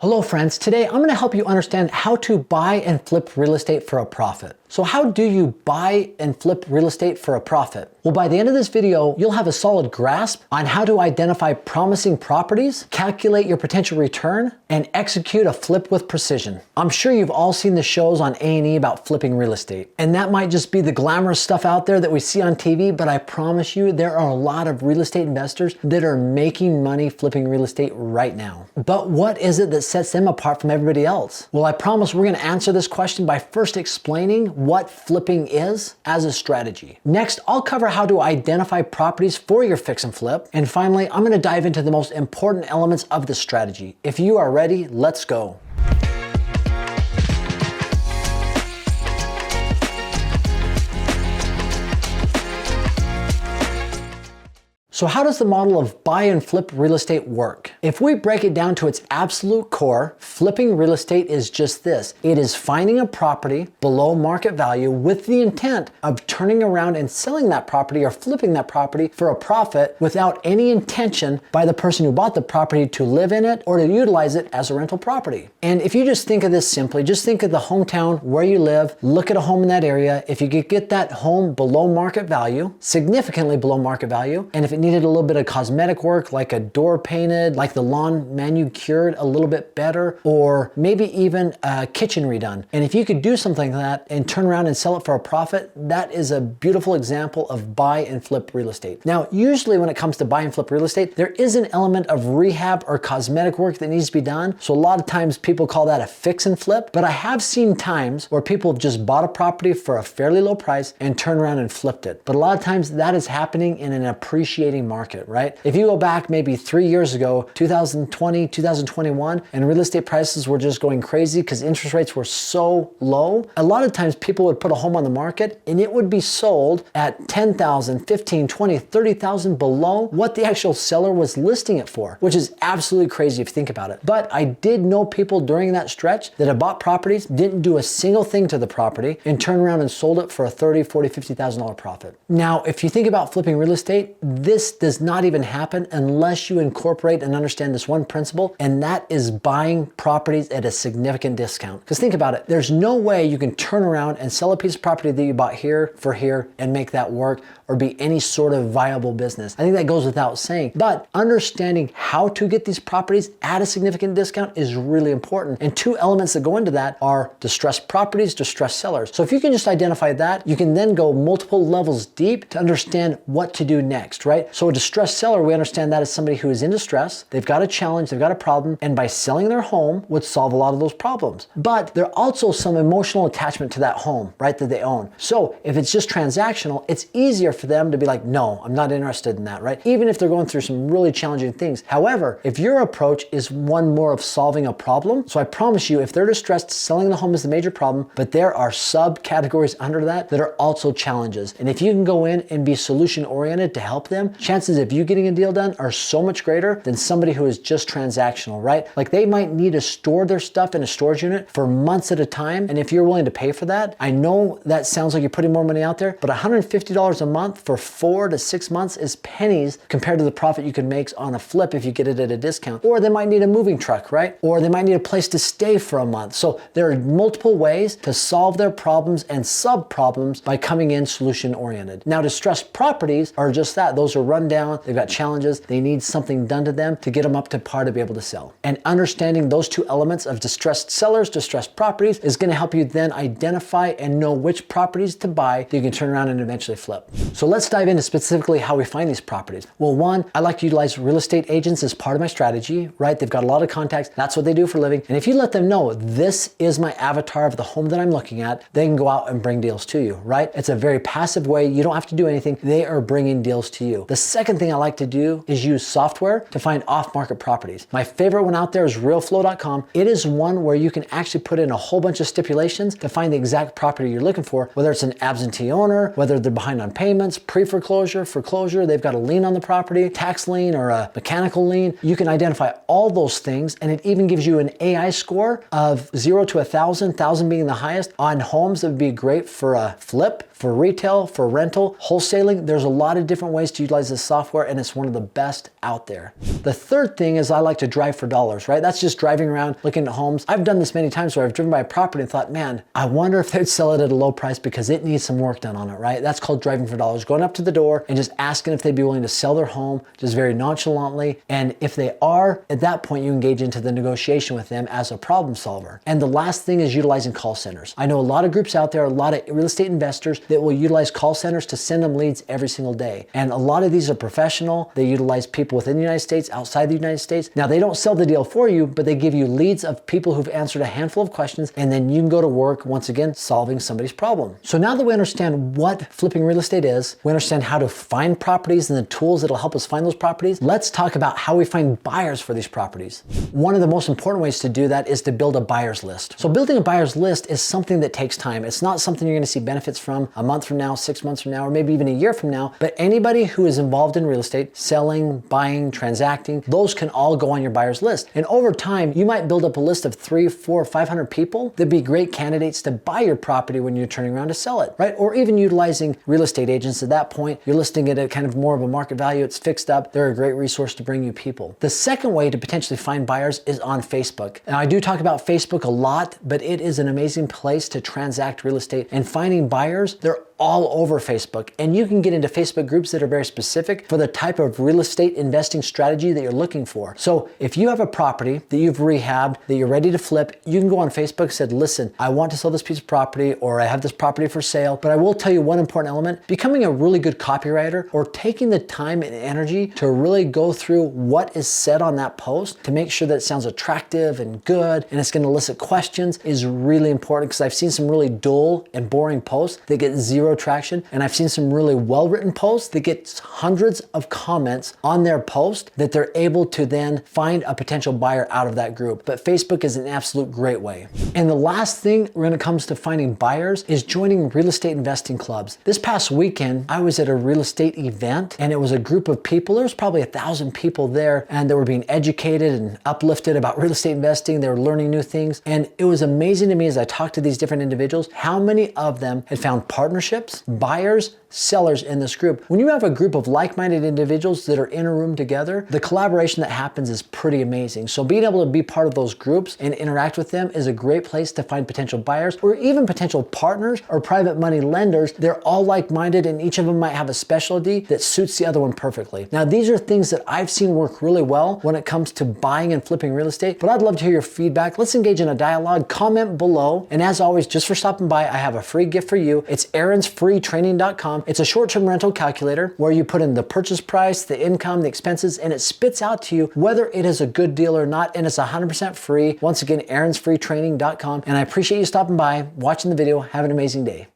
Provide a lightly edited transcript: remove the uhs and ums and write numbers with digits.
Hello friends, today I'm going to help you understand how to buy and flip real estate for a profit. So how do you buy and flip real estate for a profit? Well, by the end of this video, you'll have a solid grasp on how to identify promising properties, calculate your potential return, and execute a flip with precision. I'm sure you've all seen the shows on A&E about flipping real estate. And that might just be the glamorous stuff out there that we see on TV, but I promise you there are a lot of real estate investors that are making money flipping real estate right now. But what is it that sets them apart from everybody else? Well, I promise we're going to answer this question by first explaining what flipping is as a strategy. Next, I'll cover how to identify properties for your fix and flip. And finally, I'm going to dive into the most important elements of the strategy. If you are ready, let's go. So how does the model of buy and flip real estate work? If we break it down to its absolute core, flipping real estate is just this. It is finding a property below market value with the intent of turning around and selling that property or flipping that property for a profit without any intention by the person who bought the property to live in it or to utilize it as a rental property. And if you just think of this simply, just think of the hometown where you live, look at a home in that area. If you could get that home below market value, significantly below market value, and if it needed a little bit of cosmetic work, like a door painted, like the lawn manicured a little bit better, or maybe even a kitchen redone. And if you could do something like that and turn around and sell it for a profit, that is a beautiful example of buy and flip real estate. Now, usually when it comes to buy and flip real estate, there is an element of rehab or cosmetic work that needs to be done. So a lot of times people call that a fix and flip, but I have seen times where people have just bought a property for a fairly low price and turned around and flipped it. But a lot of times that is happening in an appreciating market, right? If you go back maybe 3 years ago, 2020, 2021, and real estate prices were just going crazy because interest rates were so low, a lot of times people would put a home on the market and it would be sold at 10,000, 15, 20, 30,000 below what the actual seller was listing it for, which is absolutely crazy if you think about it. But I did know people during that stretch that had bought properties, didn't do a single thing to the property, and turned around and sold it for a $30,000, $40,000, $50,000 profit. Now, if you think about flipping real estate, this does not even happen unless you incorporate and understand this one principle, and that is buying properties at a significant discount. Because think about it, there's no way you can turn around and sell a piece of property that you bought here for here and make that work or be any sort of viable business. I think that goes without saying, but understanding how to get these properties at a significant discount is really important. And two elements that go into that are distressed properties, distressed sellers. So if you can just identify that, you can then go multiple levels deep to understand what to do next, right? So a distressed seller, we understand that as somebody who is in distress, they've got a challenge, they've got a problem, and by selling their home would solve a lot of those problems. But there's also some emotional attachment to that home, right, that they own. So if it's just transactional, it's easier for them to be like, no, I'm not interested in that, right? Even if they're going through some really challenging things. However, if your approach is one more of solving a problem, so I promise you, if they're distressed, selling the home is the major problem, but there are subcategories under that that are also challenges. And if you can go in and be solution oriented to help them, chances of you getting a deal done are so much greater than somebody who is just transactional, right? Like they might need to store their stuff in a storage unit for months at a time. And if you're willing to pay for that, I know that sounds like you're putting more money out there, but $150 a month for 4 to 6 months is pennies compared to the profit you can make on a flip if you get it at a discount. Or they might need a moving truck, right? Or they might need a place to stay for a month. So there are multiple ways to solve their problems and sub problems by coming in solution oriented. Now, distressed properties are just that. Those are run down, they've got challenges, they need something done to them to get them up to par to be able to sell. And understanding those two elements of distressed sellers, distressed properties is going to help you then identify and know which properties to buy that you can turn around and eventually flip. So let's dive into specifically how we find these properties. Well, one, I like to utilize real estate agents as part of my strategy, right? They've got a lot of contacts. That's what they do for a living. And if you let them know this is my avatar of the home that I'm looking at, they can go out and bring deals to you, right? It's a very passive way. You don't have to do anything. They are bringing deals to you. The second thing I like to do is use software to find off-market properties. My favorite one out there is realflow.com. It is one where you can actually put in a whole bunch of stipulations to find the exact property you're looking for, whether it's an absentee owner, whether they're behind on payments, pre-foreclosure, foreclosure, they've got a lien on the property, tax lien or a mechanical lien. You can identify all those things, and it even gives you an AI score of 0 to 1,000, 1,000 being the highest on homes that would be great for a flip for retail, for rental, wholesaling. There's a lot of different ways to utilize this software, and it's one of the best out there. The third thing is I like to drive for dollars, right? That's just driving around looking at homes. I've done this many times where I've driven by a property and thought, man, I wonder if they'd sell it at a low price because it needs some work done on it, right? That's called driving for dollars. Going up to the door and just asking if they'd be willing to sell their home, just very nonchalantly. And if they are, at that point, you engage into the negotiation with them as a problem solver. And the last thing is utilizing call centers. I know a lot of groups out there, a lot of real estate investors that will utilize call centers to send them leads every single day. And a lot of these are professional. They utilize people within the United States, outside the United States. Now, they don't sell the deal for you, but they give you leads of people who've answered a handful of questions, and then you can go to work, once again, solving somebody's problem. So now that we understand what flipping real estate is, we understand how to find properties and the tools that'll help us find those properties, let's talk about how we find buyers for these properties. One of the most important ways to do that is to build a buyer's list. So building a buyer's list is something that takes time. It's not something you're gonna see benefits from a month from now, 6 months from now, or maybe even a year from now, but anybody who is involved in real estate, selling, buying, transacting, those can all go on your buyer's list. And over time, you might build up a list of 300, 400, 500 people that'd be great candidates to buy your property when you're turning around to sell it, right? Or even utilizing real estate agents. At that point, you're listing it at kind of more of a market value. It's fixed up. They're a great resource to bring you people. The second way to potentially find buyers is on Facebook. Now, I do talk about Facebook a lot, but it is an amazing place to transact real estate, and finding buyers, they're all over Facebook. And you can get into Facebook groups that are very specific for the type of real estate investing strategy that you're looking for. So if you have a property that you've rehabbed, that you're ready to flip, you can go on Facebook and say, listen, I want to sell this piece of property, or I have this property for sale. But I will tell you one important element: becoming a really good copywriter, or taking the time and energy to really go through what is said on that post to make sure that it sounds attractive and good and it's going to elicit questions, is really important, because I've seen some really dull and boring posts that get zero traction, and I've seen some really well-written posts that get hundreds of comments on their post that they're able to then find a potential buyer out of that group. But Facebook is an absolute great way. And the last thing when it comes to finding buyers is joining real estate investing clubs. This past weekend, I was at a real estate event, and it was a group of people. There was probably 1,000 people there, and they were being educated and uplifted about real estate investing. They were learning new things. And it was amazing to me as I talked to these different individuals, how many of them had found partnerships, buyers, sellers in this group. When you have a group of like-minded individuals that are in a room together, the collaboration that happens is pretty amazing. So being able to be part of those groups and interact with them is a great place to find potential buyers, or even potential partners or private money lenders. They're all like-minded, and each of them might have a specialty that suits the other one perfectly. Now, these are things that I've seen work really well when it comes to buying and flipping real estate, but I'd love to hear your feedback. Let's engage in a dialogue. Comment below. And as always, just for stopping by, I have a free gift for you. It's aaronsfreetraining.com. It's a short-term rental calculator where you put in the purchase price, the income, the expenses, and it spits out to you whether it is a good deal or not, and it's 100% free. Once again, aaronsfreetraining.com. And I appreciate you stopping by, watching the video. Have an amazing day.